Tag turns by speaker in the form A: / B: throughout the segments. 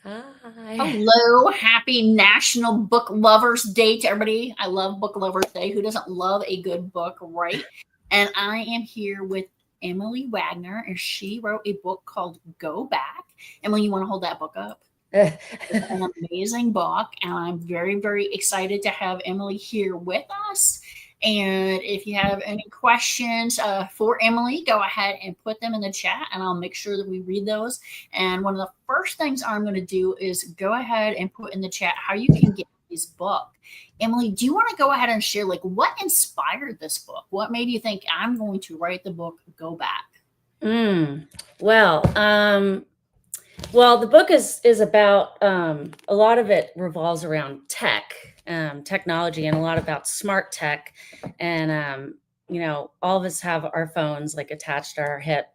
A: Hi.
B: Hello, happy National Book Lovers Day to everybody. I love Book Lovers Day. Who doesn't love a good book, right? And I am here with Emily Wagner, and she wrote a book called Go Back. Emily, you want to hold that book up? It's an amazing book, and I'm very, very excited to have Emily here with us. And if you have any questions for Emily, go ahead and put them in the chat, and I'll make sure that we read those. And one of the first things I'm going to do is go ahead and put in the chat how you can get this book. Emily, do you want to go ahead and share like what inspired this book? What made you think I'm going to write the book Go Back?
A: Mm. Well, well, the book is about a lot of it revolves around technology, and a lot about smart tech. And all of us have our phones like attached to our hip.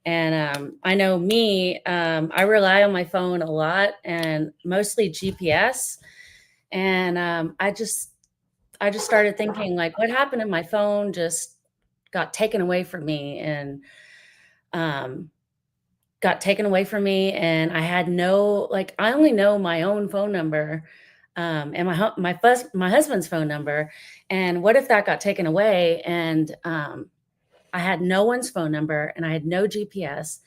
A: And I know me, I rely on my phone a lot, and mostly GPS. And I just started thinking, like, what happened to my phone just got taken away from me, and um, and I had no, like, I only know my own phone number, and my husband's phone number. And what if that got taken away, and I had no one's phone number, and I had no GPS?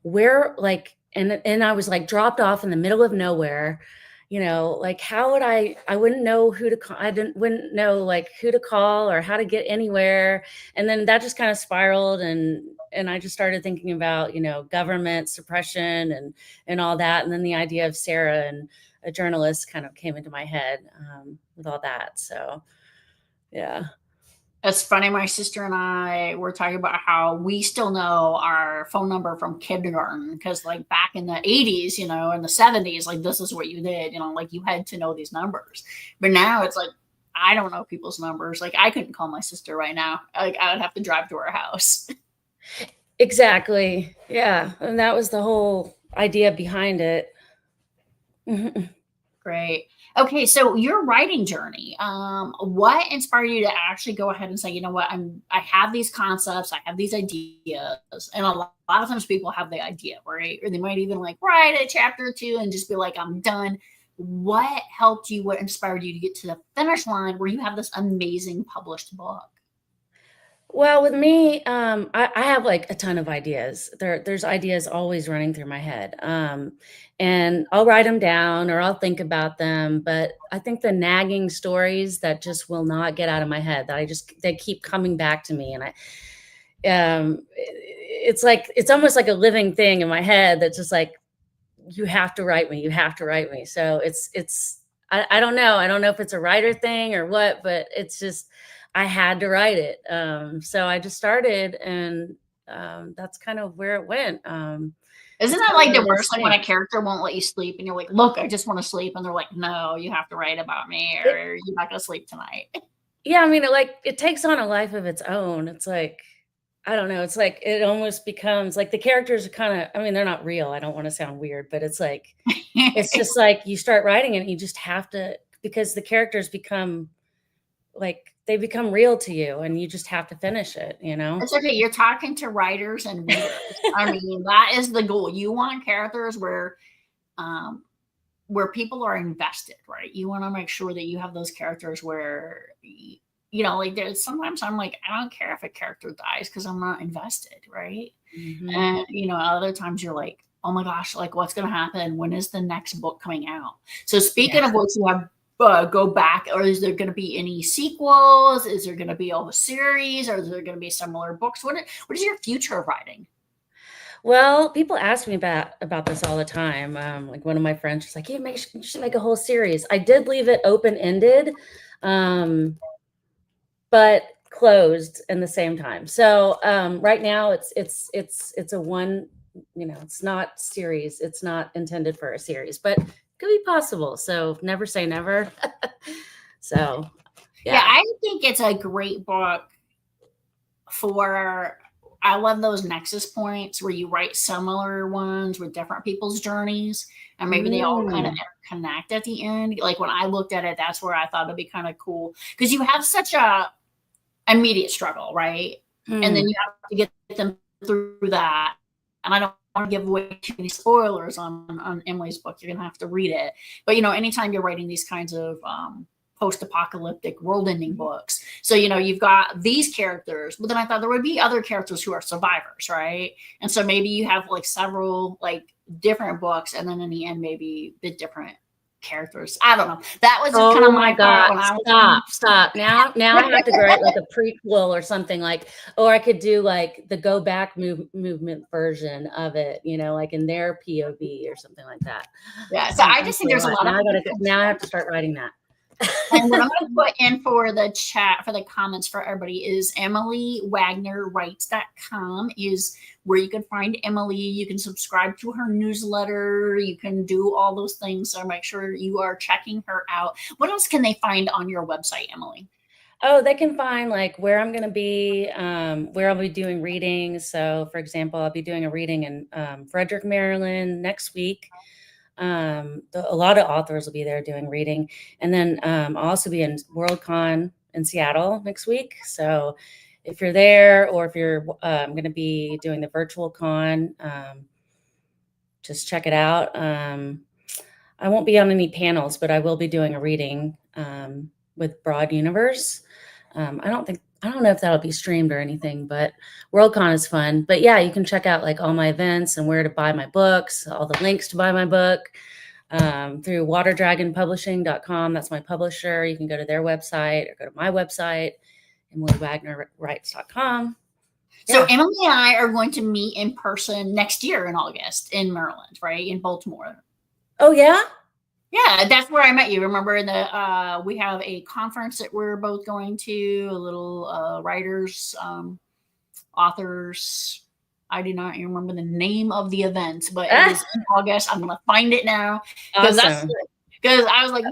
A: Where, like, and I was like dropped off in the middle of nowhere. Like, how would I wouldn't know who to call. I didn't wouldn't know, like, who to call or how to get anywhere. And then that just kind of spiraled, and I just started thinking about, government suppression and all that. And then the idea of Sarah and a journalist kind of came into my head, with all that. So yeah.
B: It's funny, my sister and I were talking about how we still know our phone number from kindergarten because, like, back in the 80s, in the 70s, like, this is what you did, like, you had to know these numbers. But now it's like, I don't know people's numbers. Like, I couldn't call my sister right now. Like, I would have to drive to her house.
A: Exactly. Yeah. And that was the whole idea behind it.
B: Great. Okay, so your writing journey, what inspired you to actually go ahead and say, you know what, I have these concepts, I have these ideas, and a lot of times people have the idea, right? Or they might even like write a chapter or two and just be like, I'm done. What helped you? What inspired you to get to the finish line where you have this amazing published book?
A: Well, with me, I have like a ton of ideas. There's ideas always running through my head. And I'll write them down or I'll think about them. But I think the nagging stories that just will not get out of my head, they keep coming back to me. And it's like, it's almost like a living thing in my head that's just like, you have to write me, you have to write me. So I don't know. I don't know if it's a writer thing or what, but it's just, I had to write it. So I just started, and that's kind of where it went.
B: Isn't
A: It's
B: that
A: kind
B: like
A: of
B: the
A: an
B: worst? Like when a
A: instinct.
B: character won't let you sleep and you're like, look, I just want to sleep. And they're like, no, you have to write about me
A: It,
B: or you're not going to sleep tonight.
A: yeah, I mean, it takes on a life of its own. It's like, I don't know. It's like it almost becomes like the characters are kind of. I mean, they're not real. I don't want to sound weird, but it's just like you start writing it, and you just have to, because the characters become like, they become real to you, and you just have to finish it.
B: It's okay. You're talking to writers and readers. I mean, that is the goal. You want characters um, where people are invested, right? You want to make sure that you have those characters where, like there's sometimes I'm like, I don't care if a character dies because I'm not invested, right?
A: Mhm.
B: And other times you're like, oh my gosh, like what's going to happen? When is the next book coming out? So
A: Yeah.
B: speaking of which, you have go back, or is there going to be any sequels? Is there going to be all a series, or is there going to be similar books? What is your future of writing?
A: Well, people ask me about this all the time. Like, one of my friends was like, you should make a whole series." I did leave it open-ended, um, but closed in the same time. So, right now it's a one, it's not series. It's not intended for a series, but could be possible. So never say never. So,
B: Yeah,
A: yeah.
B: I think it's a great book for. I love those nexus points where you write similar ones with different people's journeys, and maybe they all kind of
A: Mm,
B: connect at the end. Like when I looked at it, that's where I thought it'd be kind of cool because you have such a immediate struggle, right? And then
A: mm.
B: you have to get them through that. And I don't want to give away too many spoilers on Emily's book. You're gonna have to read it. But anytime you're writing these kinds of post-apocalyptic world-ending books, so you've got these characters, but then I thought there would be other characters who are survivors, right? And so maybe you have like several like different books, and then in the end, maybe the different characters. I don't know. That was kind of my part when I was
A: stop. Now I have to write like a prequel or something, like, or I could do like the Go Back movement version of it, like in their POV or something like that.
B: Yeah. So I just think there's a lot of
A: now I have to start writing that.
B: And what I'm going to put in for the chat, for the comments for everybody, is EmilyWagnerWrites.com is where you can find Emily. You can subscribe to her newsletter. You can do all those things. So make sure you are checking her out. What else can they find on your website, Emily?
A: Oh, they can find like where I'm going to be, where I'll be doing readings. So, for example, I'll be doing a reading in Frederick, Maryland next week. A lot of authors will be there doing reading, and then I'll also be in Worldcon in Seattle next week. So if you're there, or if you're going to be doing the virtual con, just check it out. I won't be on any panels, but I will be doing a reading with Broad Universe. I don't know if that'll be streamed or anything, but Worldcon is fun. But yeah, you can check out like all my events and where to buy my books, all the links to buy my book through waterdragonpublishing.com. That's my publisher. You can go to their website or go to my website, EmilyWagnerWrites.com.
B: So Emily and I are going to meet in person next year in August in Maryland, right? In Baltimore.
A: Oh, yeah?
B: Yeah, that's where I met you. Remember, we have a conference that we're both going to, a little writers, authors. I do not remember the name of the event, but it is in August. I'm going to find it now.
A: Awesome.
B: Because I was like,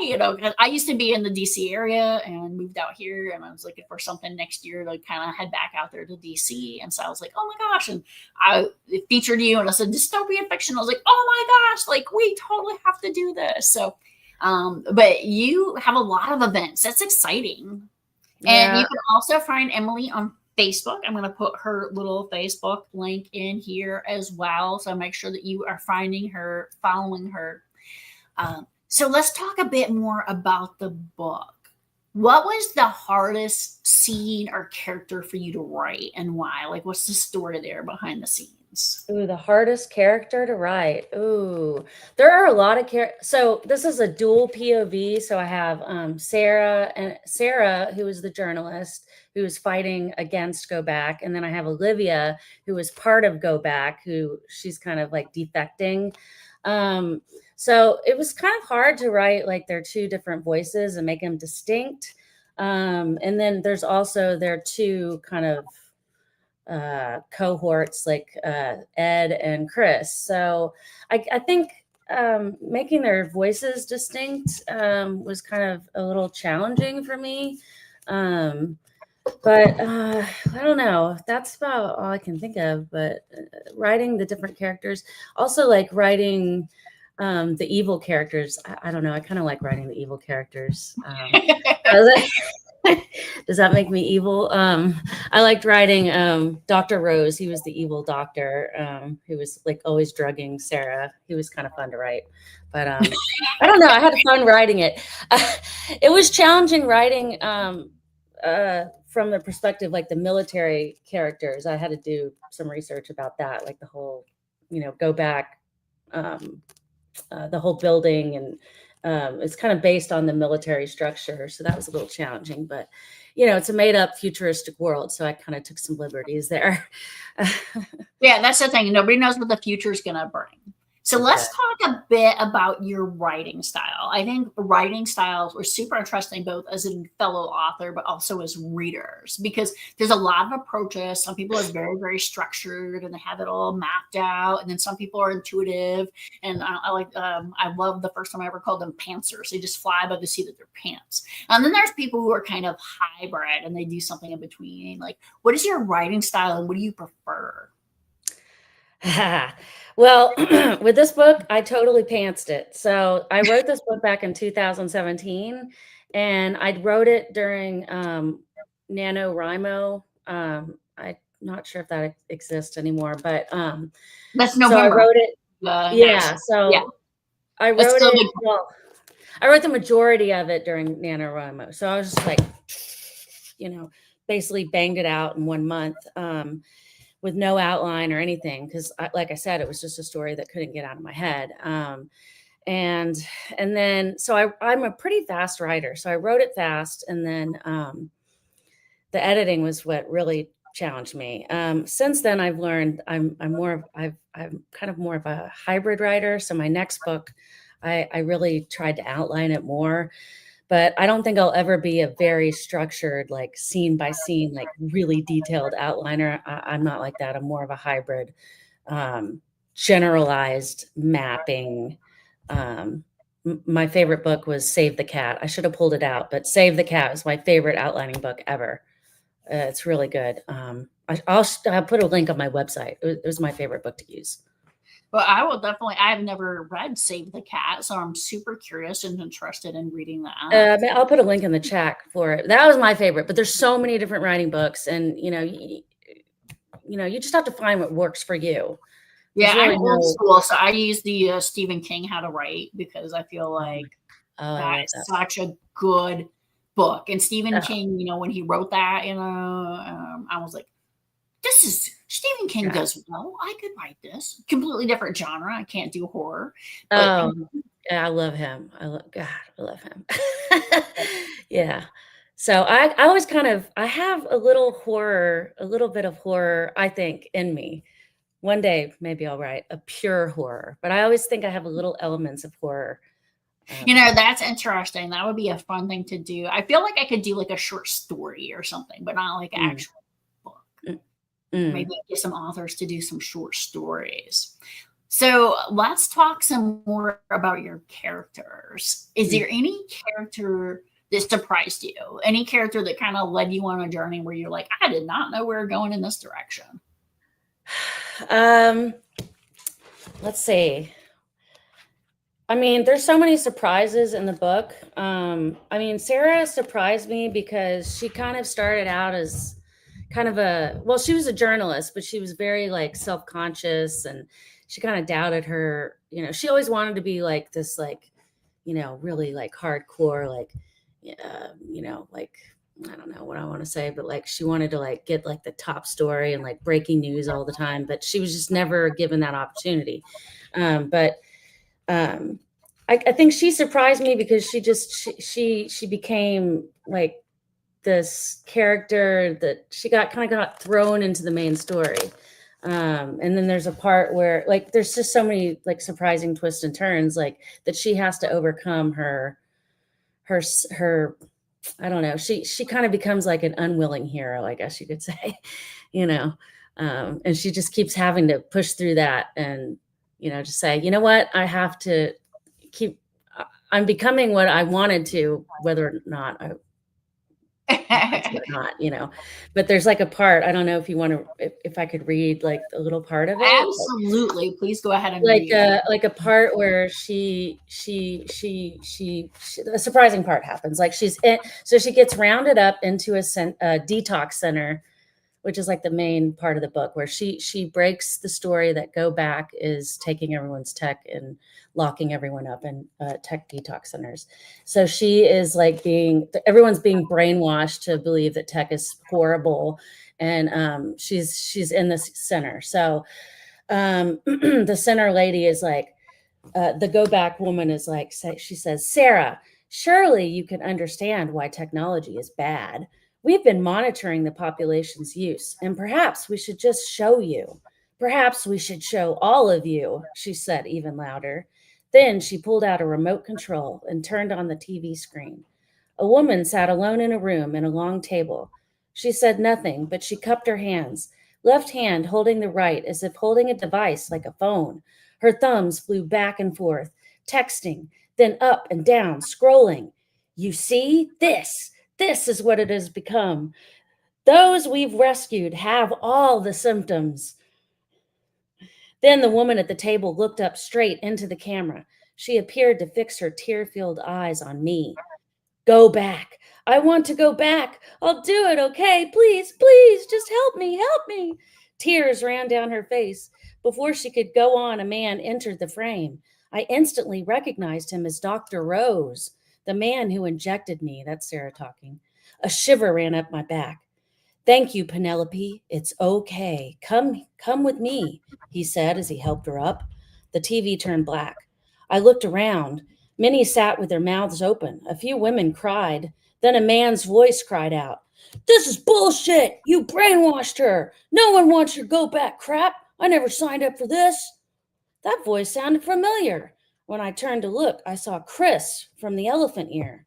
B: because I used to be in the DC area and moved out here, and I was looking for something next year to kind of head back out there to DC. And so I was like, oh my gosh. And it featured you, and I said, dystopian fiction. I was like, oh my gosh, like we totally have to do this. So, but you have a lot of events. That's exciting. Yeah. And you can also find Emily on Facebook. I'm going to put her little Facebook link in here as well. So make sure that you are finding her, following her. So let's talk a bit more about the book. What was the hardest scene or character for you to write, and why? Like, what's the story there behind the scenes?
A: Ooh, the hardest character to write. Ooh, there are a lot of characters. So this is a dual POV. So I have Sarah, who is the journalist who is fighting against Go Back. And then I have Olivia, who is part of Go Back, who she's kind of like defecting. So it was kind of hard to write like their two different voices and make them distinct. And then there's also their two kind of cohorts, like Ed and Chris. So I think making their voices distinct was kind of a little challenging for me. But I don't know. That's about all I can think of. But writing the different characters, also like writing the evil characters. I don't know. I kind of like writing the evil characters. Does that make me evil? I liked writing Dr. Rose. He was the evil doctor who was like always drugging Sarah. He was kind of fun to write. But I don't know. I had fun writing it. It was challenging writing from the perspective, like the military characters. I had to do some research about that, like the whole, Go Back, the whole building, and it's kind of based on the military structure. So that was a little challenging, but it's a made up futuristic world. So I kind of took some liberties there.
B: Yeah, that's the thing. Nobody knows what the future is going to bring. So let's talk a bit about your writing style. I think writing styles were super interesting, both as a fellow author, but also as readers, because there's a lot of approaches. Some people are very, very structured and they have it all mapped out. And then some people are intuitive. And I love the first time I ever called them pantsers. They just fly by the seat of their pants. And then there's people who are kind of hybrid and they do something in between. Like, what is your writing style and what do you prefer?
A: Well, with this book, I totally pantsed it. So I wrote this book back in 2017, and I wrote it during NaNoWriMo. I not sure if that exists anymore, but
B: That's
A: so I
B: November.
A: wrote it. Yeah,
B: National. Yeah,
A: so I
B: that's
A: wrote
B: still
A: it.
B: big.
A: Well, I wrote the majority of it during NaNoWriMo. So I was just like, basically banged it out in 1 month with no outline or anything. Because, like I said, it was just a story that couldn't get out of my head. And then, so I'm a pretty fast writer. So I wrote it fast. And then the editing was what really challenged me. Since then, I've learned I'm kind of more of a hybrid writer. So my next book, I really tried to outline it more, but I don't think I'll ever be a very structured, like scene by scene, like really detailed outliner. I'm not like that. I'm more of a hybrid, generalized mapping. My favorite book was Save the Cat. I should have pulled it out, but Save the Cat was my favorite outlining book ever. It's really good. I'll put a link on my website. It was my favorite book to use.
B: Well, I will definitely. I've never read Save the Cat, so I'm super curious and interested in reading that.
A: I'll put a link in the chat for it. That was my favorite, but there's so many different writing books, and you just have to find what works for you.
B: Yeah, really I'm old school, so I use the Stephen King How to Write because I feel like that is such a good book. And Stephen King, when he wrote that, I was like, this is Stephen King does well. I could write this. Completely different genre. I can't do horror.
A: But I love him. I love him. Yeah. So I always I have a little bit of horror, I think, in me. One day, maybe I'll write a pure horror, but I always think I have a little elements of horror.
B: That's interesting. That would be a fun thing to do. I feel like I could do like a short story or something, but not like an actual book. Maybe get some authors to do some short stories. So let's talk some more about your characters. Is there any character that surprised you? Any character that kind of led you on a journey where you're like, I did not know we were going in this direction?
A: Let's see. I mean, there's so many surprises in the book. Sarah surprised me because she kind of started out as she was a journalist, but she was very like self-conscious, and she kind of doubted her, she always wanted to be like this, like, really like hardcore, like, like, I don't know what I want to say, but like she wanted to like get like the top story and like breaking news all the time, but she was just never given that opportunity. I think she surprised me because she became like this character that she got thrown into the main story. And then there's a part where like there's just so many like surprising twists and turns, like that she has to overcome her I don't know. She kind of becomes like an unwilling hero, I guess you could say, and she just keeps having to push through that and, just say, you know what, I have to I'm becoming what I wanted to, whether or not but there's like a part, I don't know if you want to, if I could read like a little part of it.
B: Absolutely. Please go ahead and
A: read like a part where she a surprising part happens. Like so she gets rounded up into a detox center, which is like the main part of the book, where she breaks the story that Go Back is taking everyone's tech and locking everyone up in tech detox centers. So she is like everyone's being brainwashed to believe that tech is horrible, and she's in this center. So the center lady is like, the Go Back woman is like, she says, Sarah, surely you can understand why technology is bad. We've been monitoring the population's use, and perhaps we should just show you. Perhaps we should show all of you, she said even louder. Then she pulled out a remote control and turned on the TV screen. A woman sat alone in a room in a long table. She said nothing, but she cupped her hands, left hand holding the right as if holding a device like a phone. Her thumbs flew back and forth, texting, then up and down, scrolling. You see, this is what it has become. Those we've rescued have all the symptoms. Then the woman at the table looked up straight into the camera. She appeared to fix her tear-filled eyes on me. Go back. I want to go back. I'll do it, okay? Please, please, just help me, help me. Tears ran down her face. Before she could go on, a man entered the frame. I instantly recognized him as Dr. Rose, the man who injected me. That's Sarah talking. A shiver ran up my back. Thank you, Penelope. It's okay. Come with me, he said as he helped her up. The TV turned black. I looked around. Many sat with their mouths open. A few women cried. Then a man's voice cried out, "This is bullshit! You brainwashed her! No one wants your go back crap! I never signed up for this!" That voice sounded familiar. When I turned to look, I saw Chris from the Elephant Ear.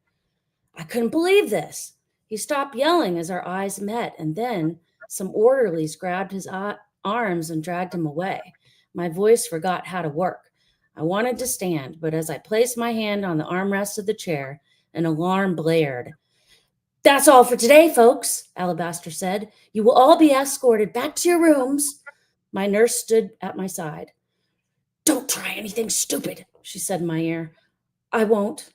A: I couldn't believe this. He stopped yelling as our eyes met, and then some orderlies grabbed his arms and dragged him away. My voice forgot how to work. I wanted to stand, but as I placed my hand on the armrest of the chair, an alarm blared. "That's all for today, folks," Alabaster said. "You will all be escorted back to your rooms." My nurse stood at my side. "Don't try anything stupid," she said in my ear. "I won't."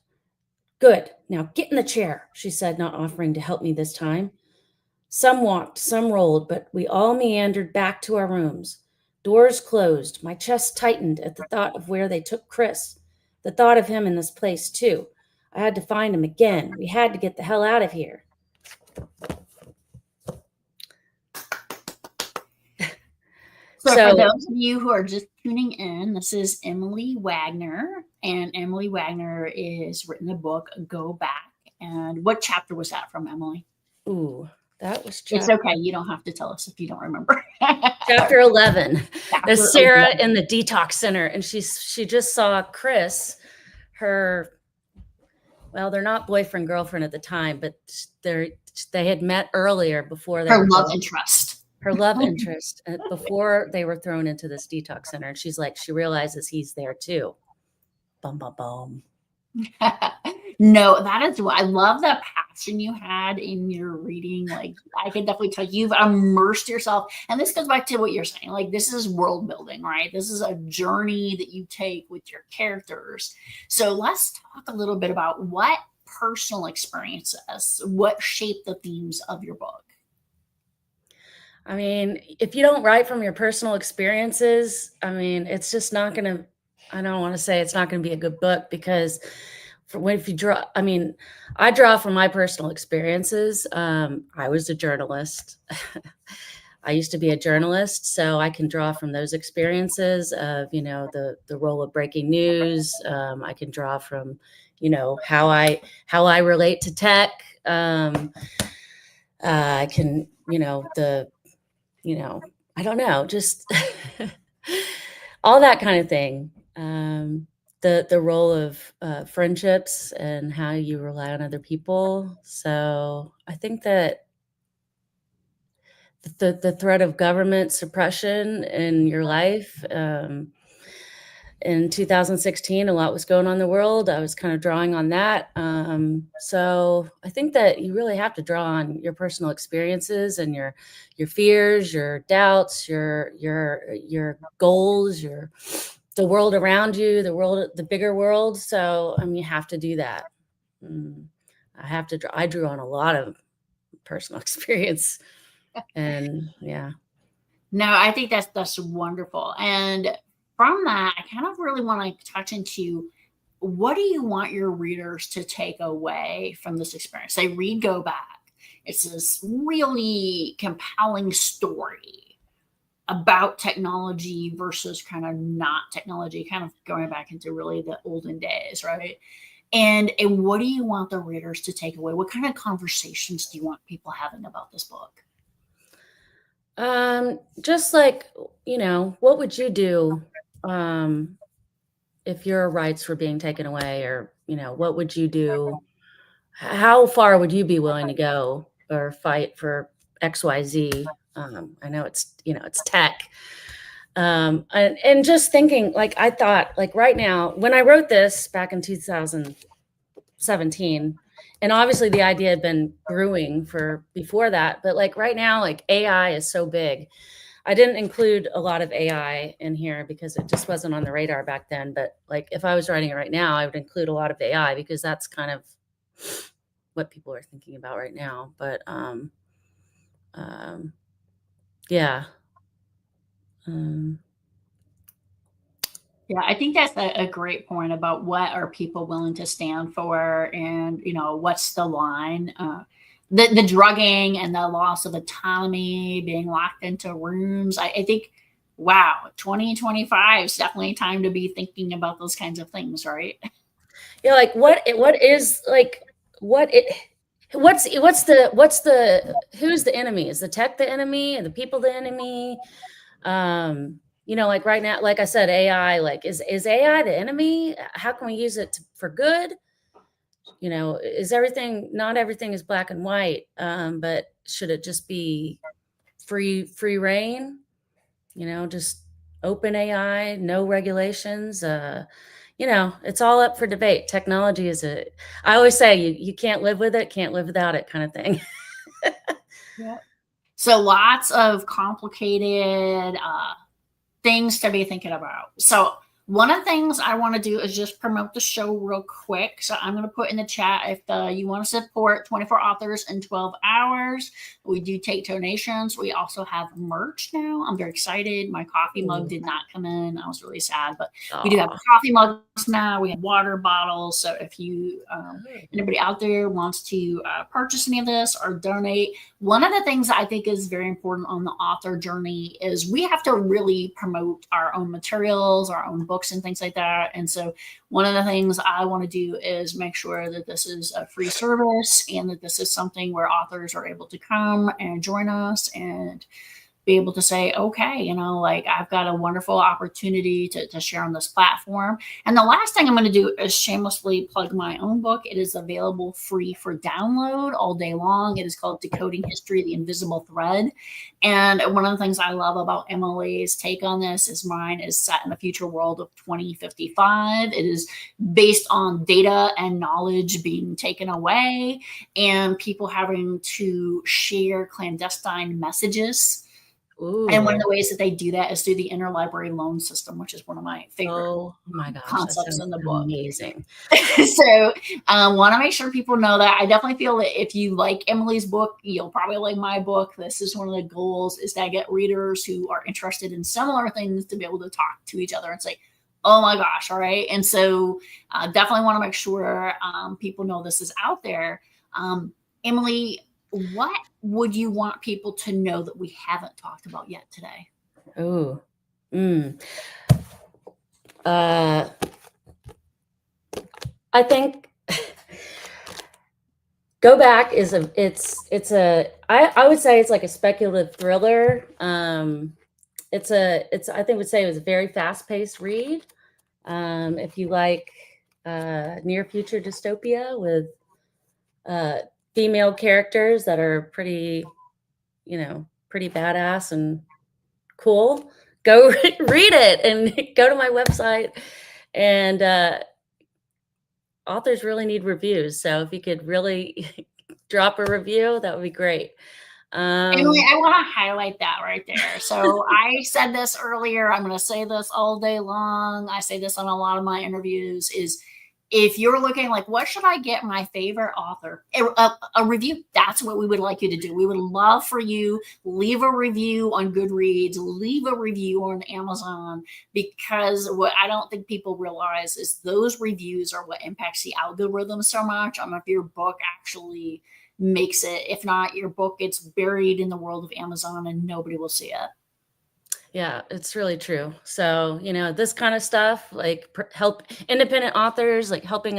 A: "Good. Now get in the chair," she said, not offering to help me this time. Some walked, some rolled, but we all meandered back to our rooms. Doors closed. My chest tightened at the thought of where they took Chris, the thought of him in this place, too. I had to find him again. We had to get the hell out of here.
B: So for those of you who are just tuning in, this is Emily Wagner, and Emily Wagner is written the book Go Back. And what chapter was that from, Emily?
A: Ooh, that was
B: It's okay. You don't have to tell us if you don't remember.
A: Chapter 11. There's Sarah in the detox center, and she just saw Chris, her, well, they're not boyfriend, girlfriend at the time, but they had met earlier before
B: her love interest.
A: Her love interest before they were thrown into this detox center. And she's like, she realizes he's there too. Bum, bum, bum.
B: No, that is what I love, the passion you had in your reading. Like, I can definitely tell you've immersed yourself. And this goes back to what you're saying. Like, this is world building, right? This is a journey that you take with your characters. So let's talk a little bit about what personal experiences, what shaped the themes of your book.
A: I mean, if you don't write from your personal experiences, I mean, it's just not going to, I don't want to say it's not going to be a good book, because if you draw, I mean, I draw from my personal experiences. I was a journalist. I used to be a journalist, so I can draw from those experiences of, you know, the role of breaking news. I can draw from, you know, how I relate to tech. I can, you know, I don't know, just all that kind of thing. The role of friendships and how you rely on other people. So I think that the threat of government suppression in your life, in 2016, a lot was going on in the world. I was kind of drawing on that. So I think that you really have to draw on your personal experiences and your fears, your doubts, your goals, the world around you, the bigger world. So, I mean, you have to do that. I drew on a lot of personal experience, and yeah.
B: No, I think that's wonderful. And from that, I kind of really want to touch into, what do you want your readers to take away from this experience? They read Go Back. It's this really compelling story about technology versus kind of not technology, kind of going back into really the olden days, right? And what do you want the readers to take away? What kind of conversations do you want people having about this book?
A: Just like, you know, what would you do if your rights were being taken away, or, you know, what would you do? How far would you be willing to go or fight for XYZ? I know it's, you know, it's tech. And just thinking, like, I thought, like, right now, when I wrote this back in 2017, and obviously the idea had been brewing for before that, but like right now, like, AI is so big. I didn't include a lot of AI in here because it just wasn't on the radar back then. But like, if I was writing it right now, I would include a lot of AI, because that's kind of what people are thinking about right now. But um, yeah. Um,
B: Yeah, I think that's a great point about what are people willing to stand for, and what's the line. The drugging and the loss of autonomy, being locked into rooms. I think, wow, 2025 is definitely time to be thinking about those kinds of things, right?
A: yeah, like what is like what it what's the who's the enemy? Is the tech the enemy? Are the people the enemy? Like right now, like I said, AI, like is AI the enemy? How can we use it for good? Is everything, not everything is black and white, but should it just be free reign? Just open AI, no regulations. It's all up for debate. Technology I always say you can't live with it, can't live without it kind of thing.
B: Yeah. So lots of complicated things to be thinking about. So one of the things I want to do is just promote the show real quick. So I'm going to put in the chat, if you want to support 24 authors in 12 hours, we do take donations. We also have merch now. I'm very excited. My coffee mug did not come in. I was really sad, but we do have coffee mugs now. We have water bottles. So if you, anybody out there wants to purchase any of this or donate, one of the things I think is very important on the author journey is we have to really promote our own materials, our own books and things like that. And so one of the things I want to do is make sure that this is a free service and that this is something where authors are able to come and join us and be able to say, okay, like I've got a wonderful opportunity to share on this platform. And the last thing I'm going to do is shamelessly plug my own book. It is available free for download all day long. It is called Decoding History, The Invisible Thread. And one of the things I love about Emily's take on this is mine is set in the future world of 2055. It is based on data and knowledge being taken away and people having to share clandestine messages.
A: Ooh.
B: And one of the ways that they do that is through the interlibrary loan system, which is one of my favorite concepts in the book.
A: Amazing.
B: So want to make sure people know that. I definitely feel that if you like Emily's book, you'll probably like my book. This is one of the goals, is that I get readers who are interested in similar things to be able to talk to each other and say, oh my gosh, all right. And so definitely want to make sure people know this is out there. Emily, what would you want people to know that we haven't talked about yet today?
A: Oh, I think Go Back I would say it's like a speculative thriller. I would say it was a very fast-paced read. If you like near future dystopia with female characters that are pretty badass and cool, go read it and go to my website. And authors really need reviews. So if you could really drop a review, that would be great.
B: Emily, I want to highlight that right there. So I said this earlier. I'm going to say this all day long. I say this on a lot of my interviews, is if you're looking like, what should I get my favorite author? A review. That's what we would like you to do. We would love for you, leave a review on Goodreads, leave a review on Amazon, because what I don't think people realize is those reviews are what impacts the algorithm so much. If your book actually makes it. If not, your book gets buried in the world of Amazon and nobody will see it.
A: Yeah, it's really true. So, this kind of stuff, like help independent authors, like helping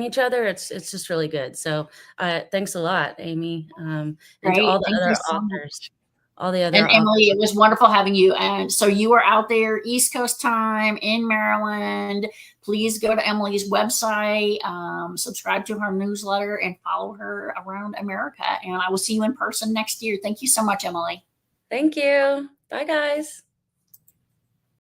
A: each other. It's just really good. So thanks a lot, Amy. And to all the other authors, all the other
B: authors. Emily, it was wonderful having you. And so you are out there East Coast time in Maryland. Please go to Emily's website, subscribe to her newsletter, and follow her around America. And I will see you in person next year. Thank you so much, Emily.
A: Thank you. Bye, guys.